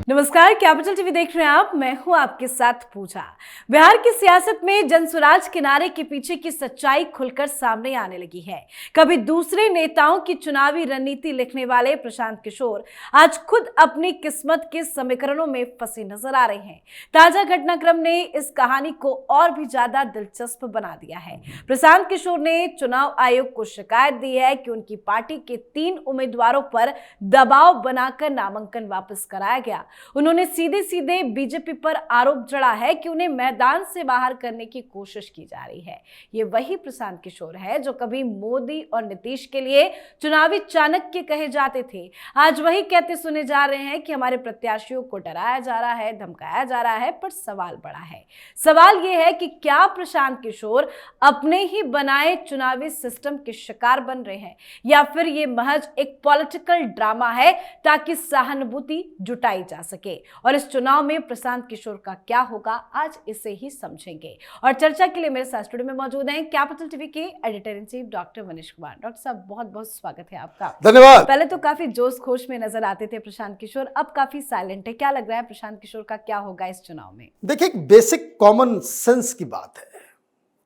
नमस्कार, capital TV देख रहे हैं आप। मैं हूं आपके साथ पूजा। बिहार की सियासत में जनसुराज के नारे के पीछे की सच्चाई खुलकर सामने आने लगी है। कभी दूसरे नेताओं की चुनावी रणनीति लिखने वाले प्रशांत किशोर आज खुद अपनी किस्मत के समीकरणों में फंसे नजर आ रहे हैं। ताजा घटनाक्रम ने इस कहानी को और भी ज्यादा दिलचस्प बना दिया है। प्रशांत किशोर ने चुनाव आयोग को शिकायत दी है कि उनकी पार्टी के 3 उम्मीदवारों पर दबाव बनाकर नामांकन वापस कराया गया। उन्होंने सीधे सीधे बीजेपी पर आरोप जड़ा है कि उन्हें मैदान से बाहर करने की कोशिश की जा रही है। ये वही प्रशांत किशोर है जो कभी मोदी और नीतीश के लिए चुनावी चाणक्य कहे जाते थे। आज वही कहते सुने जा रहे हैं कि हमारे प्रत्याशियों को डराया जा रहा है, धमकाया जा रहा है। पर सवाल बड़ा है। सवाल यह है कि क्या प्रशांत किशोर अपने ही बनाए चुनावी सिस्टम के शिकार बन रहे हैं या फिर ये महज एक पॉलिटिकल ड्रामा है ताकि सहानुभूति जुटाई जा सके। और इस चुनाव में प्रशांत किशोर का क्या होगा, आज इसे ही समझेंगे। और चर्चा के लिए मेरे साथ स्टूडियो में मौजूद हैं कैपिटल टीवी के editor in chief doctor Manish Kumar. Doctor साहब, बहुत बहुत स्वागत है आपका। धन्यवाद। पहले तो काफी जोश खोश में नजर आते थे प्रशांत किशोर, अब काफी साइलेंट है। क्या लग रहा है प्रशांत किशोर का क्या होगा इस चुनाव में? देखिए, एक बेसिक कॉमन सेंस की बात है।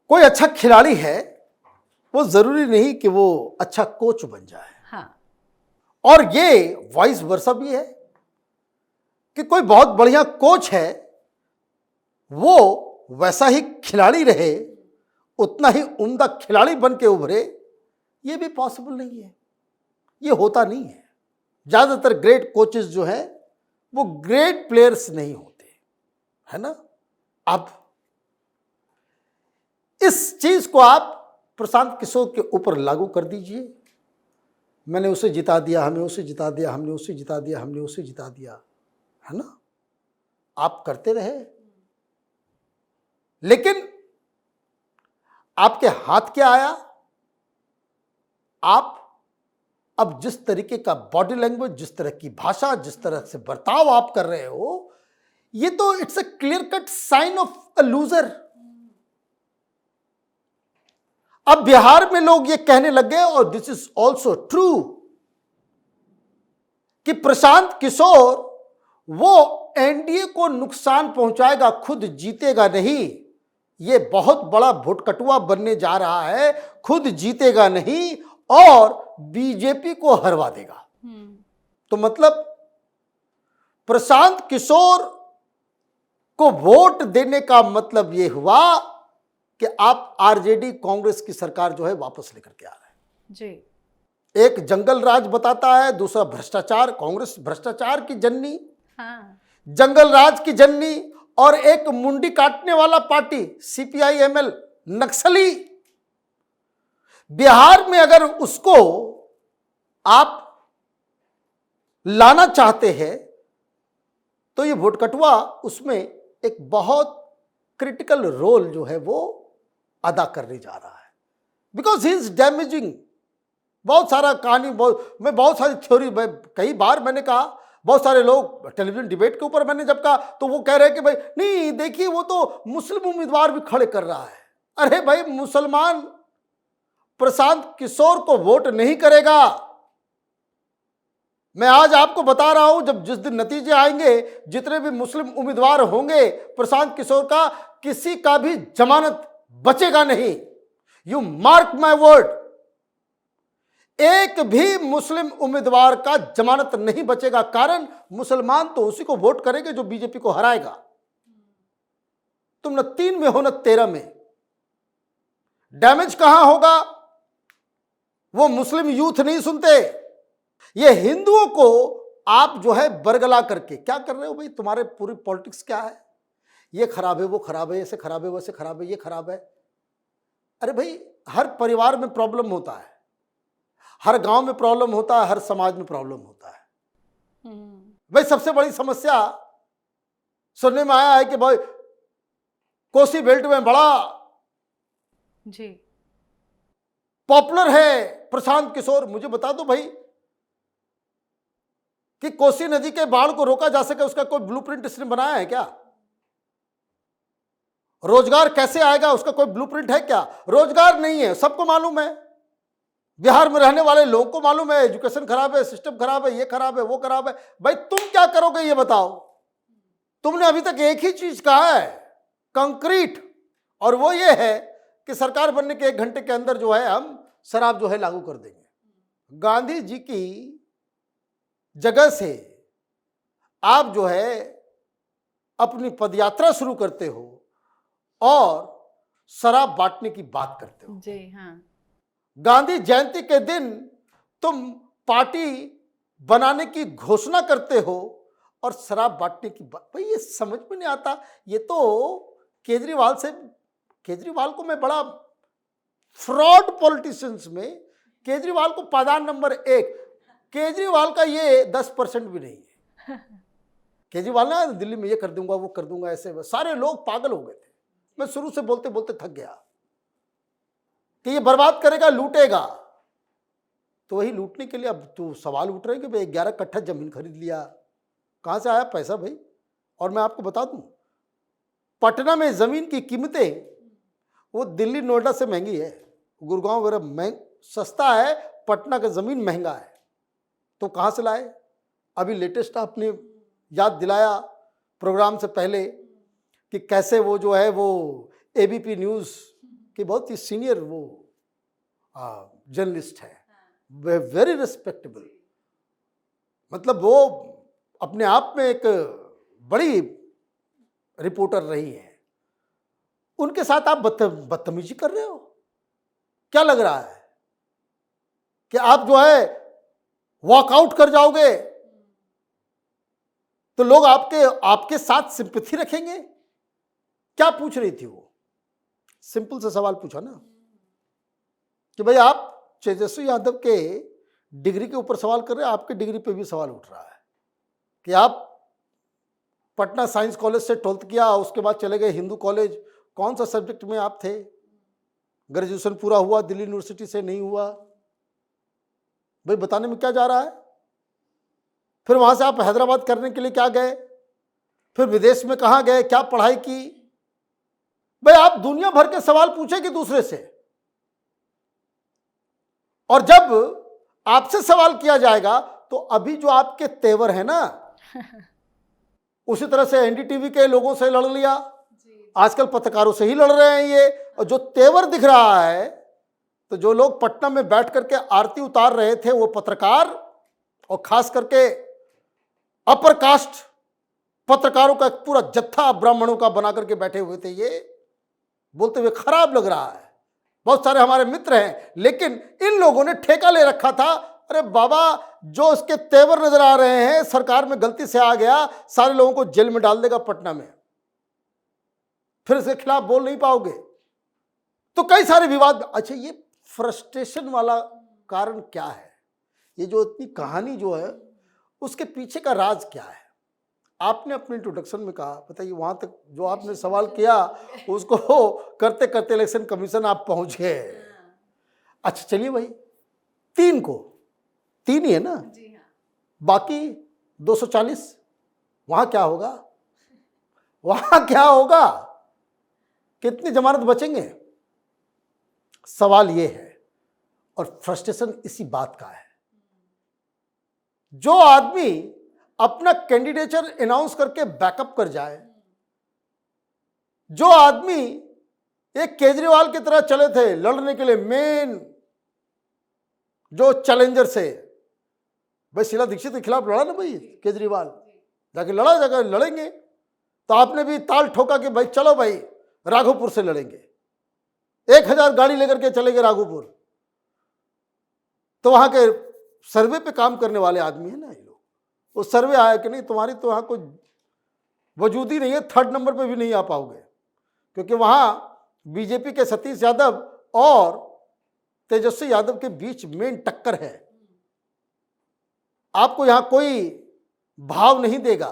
कोई अच्छा खिलाड़ी है, वो जरूरी नहीं कि वो अच्छा कोच बन जाए। हाँ। और ये वाइस वर्सा भी है कि कोई बहुत बढ़िया कोच है, वो वैसा ही खिलाड़ी रहे, उतना ही उम्दा खिलाड़ी बन के उभरे, ये भी पॉसिबल नहीं है। ये होता नहीं है। ज्यादातर ग्रेट कोचेस जो हैं वो ग्रेट प्लेयर्स नहीं होते, है ना। अब इस चीज को आप प्रशांत किशोर के ऊपर लागू कर दीजिए। मैंने उसे जिता दिया, हमें उसे जिता दिया, हमने उसे जिता दिया, हमने उसे जिता दिया, है ना। आप करते रहे, लेकिन आपके हाथ क्या आया? आप अब जिस तरीके का बॉडी लैंग्वेज, जिस तरह की भाषा, जिस तरह से बर्ताव आप कर रहे हो, ये तो it's a clear cut sign of a loser. अब बिहार में लोग ये कहने लग गए, और दिस इज ऑल्सो ट्रू, कि प्रशांत किशोर वो एनडीए को नुकसान पहुंचाएगा, खुद जीतेगा नहीं। ये बहुत बड़ा भुटकटुआ बनने जा रहा है, खुद जीतेगा नहीं और बीजेपी को हरवा देगा। तो मतलब प्रशांत किशोर को वोट देने का मतलब ये हुआ कि आप आरजेडी कांग्रेस की सरकार जो है वापस लेकर के आ रहे हैं जी। एक जंगल राज बताता है, दूसरा भ्रष्टाचार, कांग्रेस भ्रष्टाचार की जननी, हाँ। जंगल राज की जननी, और एक मुंडी काटने वाला पार्टी सीपीआई-एमएल, नक्सली। बिहार में अगर उसको आप लाना चाहते हैं तो ये भोटकटुआ उसमें एक बहुत क्रिटिकल रोल जो है वो अदा करने जा रहा है, बिकॉज ही इज डैमेजिंग। बहुत सारा कहानी, मैं बहुत सारी थ्योरी, कई बार मैंने कहा, बहुत सारे लोग टेलीविजन डिबेट के ऊपर मैंने जब कहा तो वो कह रहे हैं कि भाई नहीं, देखिए वो तो मुस्लिम उम्मीदवार भी खड़े कर रहा है। अरे भाई, मुसलमान प्रशांत किशोर को वोट नहीं करेगा। मैं आज आपको बता रहा हूं, जब जिस दिन नतीजे आएंगे, जितने भी मुस्लिम उम्मीदवार होंगे प्रशांत किशोर का, किसी का भी जमानत बचेगा नहीं। यू मार्क माय वर्ड, एक भी मुस्लिम उम्मीदवार का जमानत नहीं बचेगा। कारण मुसलमान तो उसी को वोट करेंगे जो बीजेपी को हराएगा। तुम न 3 में हो न 13 में। डैमेज कहां होगा? वो मुस्लिम यूथ नहीं सुनते। ये हिंदुओं को आप जो है बरगला करके क्या कर रहे हो भाई? तुम्हारे पूरी पॉलिटिक्स क्या है? ये खराब है, वो खराब है, ऐसे खराब है, वैसे खराब है, ये खराब है। अरे भाई, हर परिवार में प्रॉब्लम होता है, हर गांव में प्रॉब्लम होता है, हर समाज में प्रॉब्लम होता है। भाई, सबसे बड़ी समस्या सुनने में आया है कि भाई कोसी बेल्ट में बड़ा जी पॉपुलर है प्रशांत किशोर। मुझे बता दो भाई कि कोसी नदी के बाढ़ को रोका जा सके, उसका कोई ब्लूप्रिंट इसने बनाया है क्या? रोजगार कैसे आएगा, उसका कोई ब्लूप्रिंट है क्या? रोजगार नहीं है, सबको मालूम है। बिहार में रहने वाले लोगों को मालूम है एजुकेशन खराब है, सिस्टम खराब है, ये खराब है, वो खराब है। भाई तुम क्या करोगे ये बताओ। तुमने अभी तक एक ही चीज कहा है, कंक्रीट, और वो ये है कि सरकार बनने के 1 घंटे के अंदर जो है हम शराब जो है लागू कर देंगे। गांधी जी की जगह से आप जो है अपनी पदयात्रा शुरू करते हो और शराब बांटने की बात करते हो। जी हाँ। गांधी जयंती के दिन तुम पार्टी बनाने की घोषणा करते हो और शराब बांटने की बात। भाई ये समझ में नहीं आता। ये तो केजरीवाल को मैं बड़ा फ्रॉड पॉलिटिशियंस में केजरीवाल को पादान नंबर 1। केजरीवाल का ये 10% भी नहीं है। केजरीवाल ना दिल्ली में ये कर दूंगा वो कर दूंगा, ऐसे सारे लोग पागल हो गए थे। मैं शुरू से बोलते बोलते थक गया कि ये बर्बाद करेगा, लूटेगा। तो वही लूटने के लिए अब तो सवाल उठ रहे हैं कि भाई 11 कट्ठा जमीन खरीद लिया, कहाँ से आया पैसा भाई? और मैं आपको बता दूं, पटना में जमीन की कीमतें वो दिल्ली नोएडा से महंगी है, गुड़गांव वगैरह सस्ता है, पटना का जमीन महंगा है। तो कहाँ से लाए? अभी लेटेस्ट आपने याद दिलाया प्रोग्राम से पहले कि कैसे वो जो है वो एबीपी न्यूज़ के बहुत ही सीनियर वो जर्नलिस्ट है, वेरी रिस्पेक्टेबल, मतलब वो अपने आप में एक बड़ी रिपोर्टर रही है। उनके साथ आप बदतमीजी कर रहे हो। क्या लग रहा है कि आप जो है वॉकआउट कर जाओगे तो लोग आपके साथ सिंपैथी रखेंगे? क्या पूछ रही थी वो? सिंपल सा सवाल पूछा ना कि भाई आप तेजस्वी यादव के डिग्री के ऊपर सवाल कर रहे हैं, आपके डिग्री पे भी सवाल उठ रहा है कि आप पटना साइंस कॉलेज से 12th किया, उसके बाद चले गए हिंदू कॉलेज। कौन सा सब्जेक्ट में आप थे? ग्रेजुएशन पूरा हुआ, दिल्ली यूनिवर्सिटी से नहीं हुआ। भाई बताने में क्या जा रहा है? फिर वहां से आप हैदराबाद करने के लिए क्या गए? फिर विदेश में कहां गए? क्या पढ़ाई की? भाई आप दुनिया भर के सवाल पूछेंगे दूसरे से, और जब आपसे सवाल किया जाएगा तो अभी जो आपके तेवर है ना, उसी तरह से एनडीटीवी के लोगों से लड़ लिया, आजकल पत्रकारों से ही लड़ रहे हैं ये। और जो तेवर दिख रहा है, तो जो लोग पटना में बैठ करके आरती उतार रहे थे वो पत्रकार, और खास करके अपर कास्ट पत्रकारों का पूरा जत्था ब्राह्मणों का बना करके बैठे हुए थे, ये बोलते हुए खराब लग रहा है। बहुत सारे हमारे मित्र हैं, लेकिन इन लोगों ने ठेका ले रखा था। अरे बाबा, जो इसके तेवर नजर आ रहे हैं, सरकार में गलती से आ गया, सारे लोगों को जेल में डाल देगा पटना में, फिर इसके खिलाफ बोल नहीं पाओगे। तो कई सारे विवाद। अच्छा, ये फ्रस्ट्रेशन वाला कारण क्या है? ये जो इतनी कहानी जो है, उसके पीछे का राज क्या है? आपने अपने इंट्रोडक्शन में कहा, बताइए, वहां तक जो आपने सवाल किया उसको करते करते इलेक्शन कमीशन आप पहुंच गए। अच्छा चलिए भाई, 3 ही है ना, बाकी 240 वहां क्या होगा? वहां क्या होगा? कितनी जमानत बचेंगे? सवाल ये है, और फ्रस्ट्रेशन इसी बात का है। जो आदमी अपना कैंडिडेचर अनाउंस करके बैकअप कर जाए, जो आदमी एक केजरीवाल की तरह चले थे लड़ने के लिए, मेन जो चैलेंजर से, भाई शीला दीक्षित के खिलाफ लड़ा ना भाई केजरीवाल, जाके लड़ा, जाकर लड़ेंगे। तो आपने भी ताल ठोका कि भाई चलो भाई राघोपुर से लड़ेंगे, 1000 गाड़ी लेकर के चलेंगे राघोपुर। तो वहां के सर्वे पे काम करने वाले आदमी है ना ये लोग, वो सर्वे आया कि नहीं तुम्हारी तो वहां कोई वजूद ही नहीं है, 3rd नंबर पे भी नहीं आ पाओगे, क्योंकि वहां बीजेपी के सतीश यादव और तेजस्वी यादव के बीच मेन टक्कर है। आपको यहां कोई भाव नहीं देगा।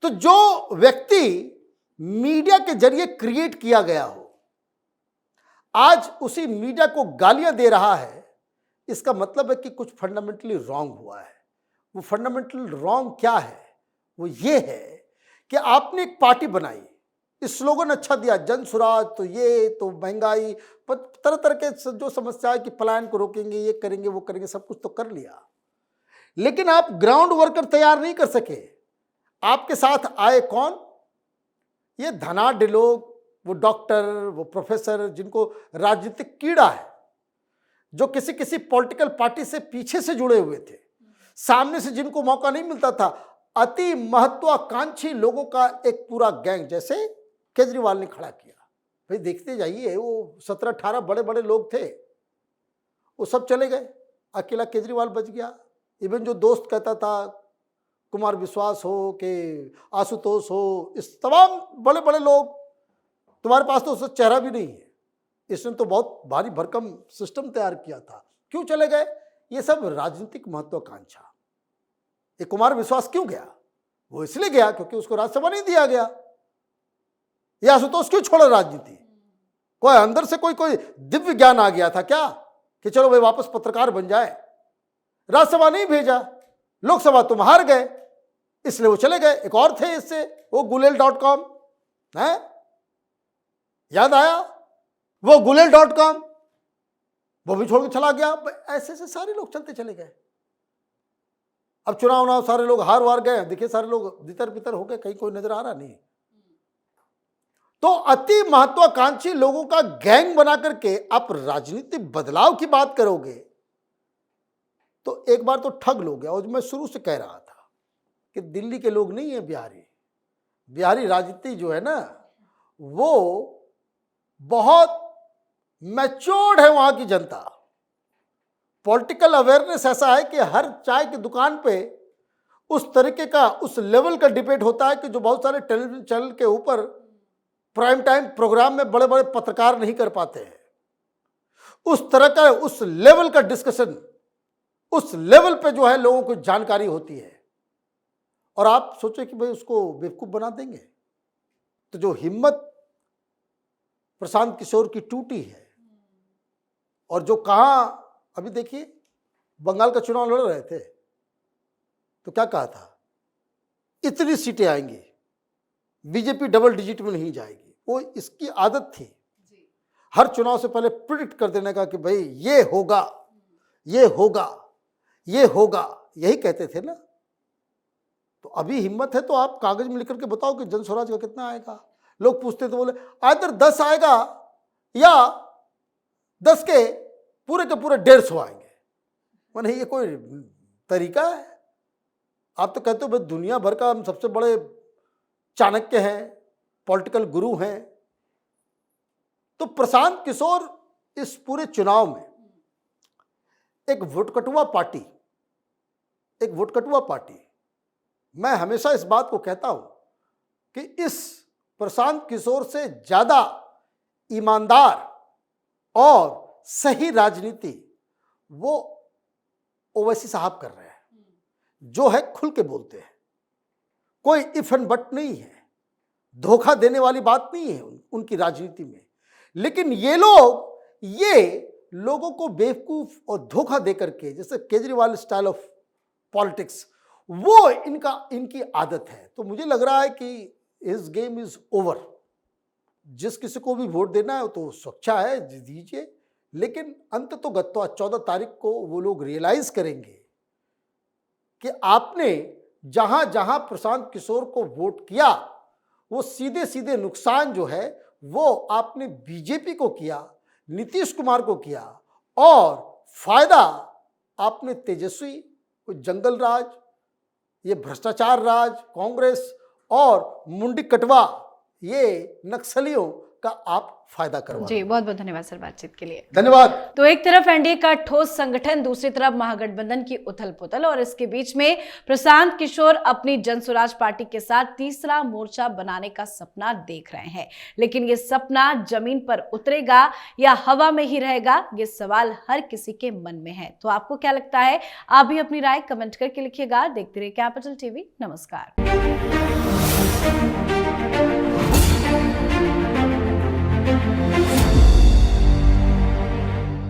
तो जो व्यक्ति मीडिया के जरिए क्रिएट किया गया हो, आज उसी मीडिया को गालियां दे रहा है, इसका मतलब है कि कुछ फंडामेंटली रॉन्ग हुआ है। वो फंडामेंटल रॉन्ग क्या है? वो ये है कि आपने एक पार्टी बनाई, स्लोगन अच्छा दिया, जन सुराज, तो ये तो महंगाई, तरह तरह के जो समस्या है कि पलायन को रोकेंगे, ये करेंगे वो करेंगे, सब कुछ तो कर लिया, लेकिन आप ग्राउंड वर्कर तैयार नहीं कर सके। आपके साथ आए कौन? ये धनाढ़ लोग, वो डॉक्टर, वो प्रोफेसर, जिनको राजनीतिक कीड़ा है, जो किसी किसी पॉलिटिकल पार्टी से पीछे से जुड़े हुए थे, सामने से जिनको मौका नहीं मिलता था, अति महत्वाकांक्षी लोगों का एक पूरा गैंग जैसे केजरीवाल ने खड़ा किया। भाई देखते जाइए, वो 17-18 बड़े बड़े लोग थे, वो सब चले गए, अकेला केजरीवाल बच गया। इवन जो दोस्त कहता था, कुमार विश्वास हो कि आशुतोष हो, इस तमाम बड़े बड़े लोग, तुम्हारे पास तो उसका चेहरा भी नहीं है, इसने तो बहुत भारी भरकम सिस्टम तैयार किया था, क्यों चले गए? ये सब राजनीतिक महत्वाकांक्षा। ये कुमार विश्वास क्यों गया? वो इसलिए गया क्योंकि उसको राज्यसभा नहीं दिया गया। ये आशुतोष क्यों छोड़ा राजनीति? कोई अंदर से कोई दिव्य ज्ञान आ गया था क्या कि चलो भाई वापस पत्रकार बन जाए? राज्यसभा नहीं भेजा, लोकसभा तुम हार गए, इसलिए वो चले गए। एक और थे इससे, वो gulel.com है, याद आया? वो gulel.com, वो भी छोड़ के चला गया। ऐसे से सारे लोग चलते चले गए। अब चुनाव सारे लोग हार वार गए, देखिए सारे लोग तितर बितर हो गए, कहीं कोई नजर आ रहा नहीं। तो अति महत्वाकांक्षी लोगों का गैंग बना करके आप राजनीतिक बदलाव की बात करोगे तो एक बार तो ठग लोग हैं। और मैं शुरू से कह रहा था कि दिल्ली के लोग नहीं है बिहारी राजनीति जो है ना, वो बहुत मैच्योर्ड है। वहां की जनता, पॉलिटिकल अवेयरनेस ऐसा है कि हर चाय की दुकान पे उस तरीके का, उस लेवल का डिबेट होता है कि जो बहुत सारे टेलीविजन चैनल के ऊपर प्राइम टाइम प्रोग्राम में बड़े बड़े पत्रकार नहीं कर पाते हैं। उस तरह का, उस लेवल का डिस्कशन, उस लेवल पे जो है लोगों को जानकारी होती है। और आप सोचे कि भाई उसको बेवकूफ बना देंगे? तो जो हिम्मत प्रशांत किशोर की टूटी है, और जो कहा, अभी देखिए बंगाल का चुनाव लड़ रहे थे तो क्या कहा था, इतनी सीटें आएंगी, बीजेपी डबल डिजिट में नहीं जाएगी। वो इसकी आदत थी हर चुनाव से पहले प्रिडिक्ट कर देने का कि भाई ये होगा, ये होगा, ये होगा, यही कहते थे ना। तो अभी हिम्मत है तो आप कागज में लिख करके बताओ कि जन स्वराज का कितना आएगा। लोग पूछते तो बोले आइदर 10 आएगा या 10 के पूरे 150 आएंगे। माने ये कोई तरीका है? आप तो कहते हो भाई दुनिया भर का हम सबसे बड़े चाणक्य हैं, पॉलिटिकल गुरु हैं। तो प्रशांत किशोर इस पूरे चुनाव में एक वोटकटुआ पार्टी, मैं हमेशा इस बात को कहता हूं कि इस प्रशांत किशोर से ज्यादा ईमानदार और सही राजनीति वो ओवैसी साहब कर रहे हैं, जो है खुल के बोलते हैं, कोई इफ एंड बट नहीं है, धोखा देने वाली बात नहीं है उनकी राजनीति में। लेकिन ये लोगों को बेवकूफ और धोखा दे करके, जैसे केजरीवाल स्टाइल ऑफ पॉलिटिक्स, वो इनकी आदत है। तो मुझे लग रहा है कि हिज गेम इज ओवर। जिस किसी को भी वोट देना है तो स्वच्छा है, दीजिए, लेकिन अंत तो गत्वा 14 तारीख को वो लोग रियलाइज करेंगे कि आपने जहां जहां प्रशांत किशोर को वोट किया वो सीधे सीधे नुकसान जो है वो आपने बीजेपी को किया, नीतीश कुमार को किया, और फायदा आपने तेजस्वी, जंगल राज, ये भ्रष्टाचार राज, कांग्रेस और मुंडी कटवा, ये नक्सलियों का आप फायदा करवा। जी बहुत बहुत धन्यवाद सर बातचीत के लिए। धन्यवाद। तो एक तरफ एनडीए का ठोस संगठन, दूसरी तरफ महागठबंधन की उथल पुथल, और इसके बीच में प्रशांत किशोर अपनी जन स्वराज पार्टी के साथ तीसरा मोर्चा बनाने का सपना देख रहे हैं। लेकिन ये सपना जमीन पर उतरेगा या हवा में ही रहेगा, ये सवाल हर किसी के मन में है। तो आपको क्या लगता है? आप भी अपनी राय कमेंट करके लिखिएगा। देखते रहिए कैपिटल टीवी। नमस्कार।